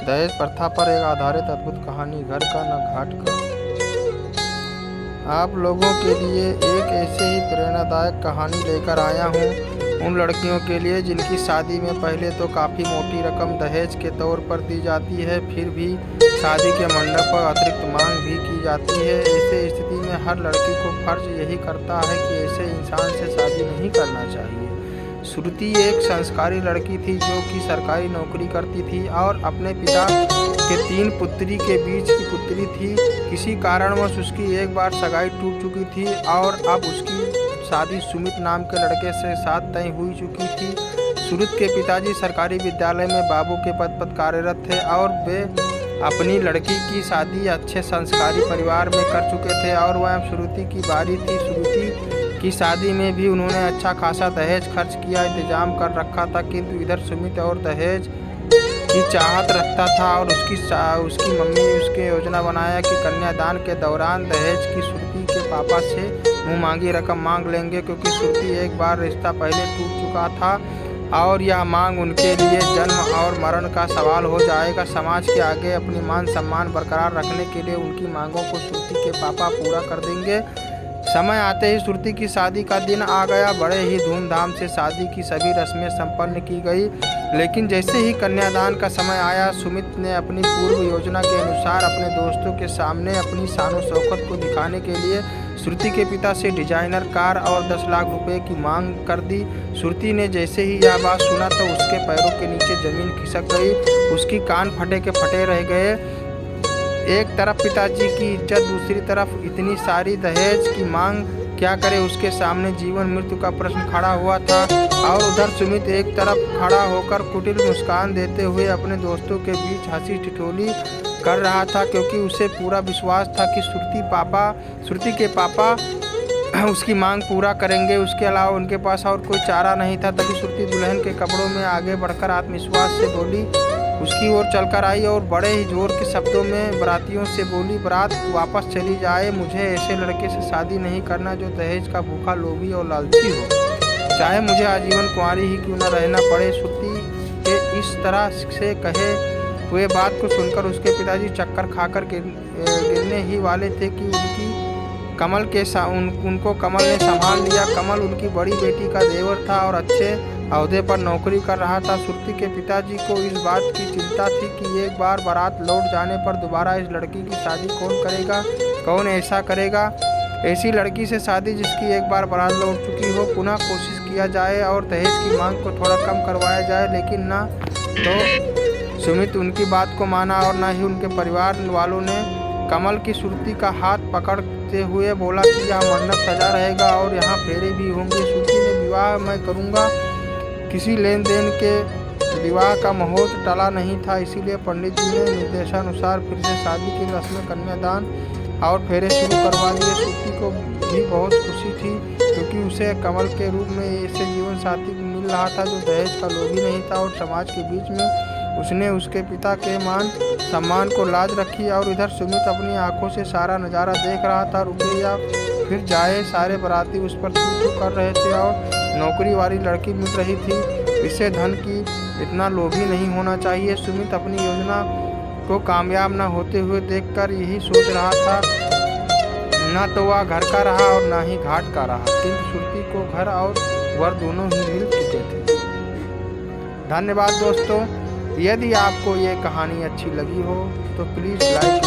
दहेज प्रथा पर एक आधारित अद्भुत कहानी, घर का न घाट का। आप लोगों के लिए एक ऐसे ही प्रेरणादायक कहानी लेकर आया हूँ, उन लड़कियों के लिए जिनकी शादी में पहले तो काफ़ी मोटी रकम दहेज के तौर पर दी जाती है, फिर भी शादी के मंडप पर अतिरिक्त मांग भी की जाती है। ऐसे स्थिति में हर लड़की को फर्ज यही करता है कि ऐसे इंसान से शादी नहीं करना चाहिए। श्रुति एक संस्कारी लड़की थी जो कि सरकारी नौकरी करती थी और अपने पिता के 3 पुत्री के बीच की पुत्री थी। किसी कारणवश उसकी एक बार सगाई टूट चुकी थी और अब उसकी शादी सुमित नाम के लड़के से साथ तय हुई चुकी थी। सुमित के पिताजी सरकारी विद्यालय में बाबू के पद पर कार्यरत थे और वे अपनी लड़की की शादी अच्छे संस्कारी परिवार में कर चुके थे और वह श्रुति की बारी थी। श्रुति की शादी में भी उन्होंने अच्छा खासा दहेज खर्च किया, इंतजाम कर रखा था, किंतु इधर सुमित और दहेज की चाहत रखता था और उसकी मम्मी उसके योजना बनाया कि कन्यादान के दौरान दहेज की श्रुति के पापा से मुँह मांगी रकम मांग लेंगे, क्योंकि श्रुति एक बार रिश्ता पहले टूट चुका था और यह मांग उनके लिए जन्म और मरण का सवाल हो जाएगा। समाज के आगे अपनी मान सम्मान बरकरार रखने के लिए उनकी मांगों को श्रुति के पापा पूरा कर देंगे। समय आते ही श्रुति की शादी का दिन आ गया। बड़े ही धूमधाम से शादी की सभी रस्में संपन्न की गई, लेकिन जैसे ही कन्यादान का समय आया, सुमित ने अपनी पूर्व योजना के अनुसार अपने दोस्तों के सामने अपनी शान शौकत को दिखाने के लिए श्रुति के पिता से डिजाइनर कार और 10 लाख रुपए की मांग कर दी। श्रुति ने जैसे ही यह बात सुना तो उसके पैरों के नीचे जमीन खिसक गई, उसकी कान फटे के फटे रह गए। एक तरफ पिताजी की इज्जत, दूसरी तरफ इतनी सारी दहेज की मांग, क्या करे। उसके सामने जीवन मृत्यु का प्रश्न खड़ा हुआ था और उधर सुमित एक तरफ खड़ा होकर कुटिल मुस्कान देते हुए अपने दोस्तों के बीच हंसी ठिठोली कर रहा था, क्योंकि उसे पूरा विश्वास था कि श्रुति के पापा उसकी मांग पूरा करेंगे। उसके अलावा उनके पास और कोई चारा नहीं था। तभी श्रुति दुल्हन के कपड़ों में आगे बढ़कर आत्मविश्वास से बोली, उसकी ओर चलकर आई और बड़े ही जोर के शब्दों में बारातियों से बोली, बारात वापस चली जाए। मुझे ऐसे लड़के से शादी नहीं करना जो दहेज का भूखा, लोभी और लालची हो, चाहे मुझे आजीवन कुंवारी ही क्यों न रहना पड़े। श्रुति के इस तरह से कहे हुए बात को सुनकर उसके पिताजी चक्कर खाकर गिरने ही वाले थे कि उनको कमल ने संभाल लिया। कमल उनकी बड़ी बेटी का देवर था और अच्छे अहदे पर नौकरी कर रहा था। श्रुति के पिताजी को इस बात की चिंता थी कि एक बार बारात लौट जाने पर दोबारा इस लड़की की शादी कौन करेगा, कौन ऐसा करेगा। ऐसी लड़की से शादी जिसकी एक बार बारात लौट चुकी हो, पुनः कोशिश किया जाए और दहेज की मांग को थोड़ा कम करवाया जाए। लेकिन ना तो सुमित उनकी बात को माना और ना ही उनके परिवार वालों ने। कमल की श्रुति का हाथ पकड़ते हुए बोला कि यहाँ मंडप सजा रहेगा और यहाँ फेरे भी होंगे। श्रुति ने विवाह मैं करूँगा। किसी लेन देन के विवाह का मुहूर्त टला नहीं था, इसीलिए पंडित जी ने निर्देशानुसार फिर से शादी की रस्में, कन्यादान और फेरे शुरू करवा दिए। श्रुति को भी बहुत खुशी थी, क्योंकि उसे कमल के रूप में ऐसे जीवन साथी मिल रहा था जो दहेज का लोभी नहीं था और समाज के बीच में उसने उसके पिता के मान सम्मान को लाज रखी। और इधर सुमित अपनी आंखों से सारा नज़ारा देख रहा था। रुके या फिर जाए, सारे बाराती उस पर थू कर रहे थे और नौकरी वाली लड़की मिल रही थी। इससे धन की इतना लोभी नहीं होना चाहिए। सुमित अपनी योजना को कामयाब न होते हुए देखकर यही सोच रहा था। न तो वह घर का रहा और न ही घाट का रहा, किंतु श्रुति को घर और वर दोनों ही मिल चुके थे। धन्यवाद दोस्तों। यदि आपको ये कहानी अच्छी लगी हो तो प्लीज़ लाइक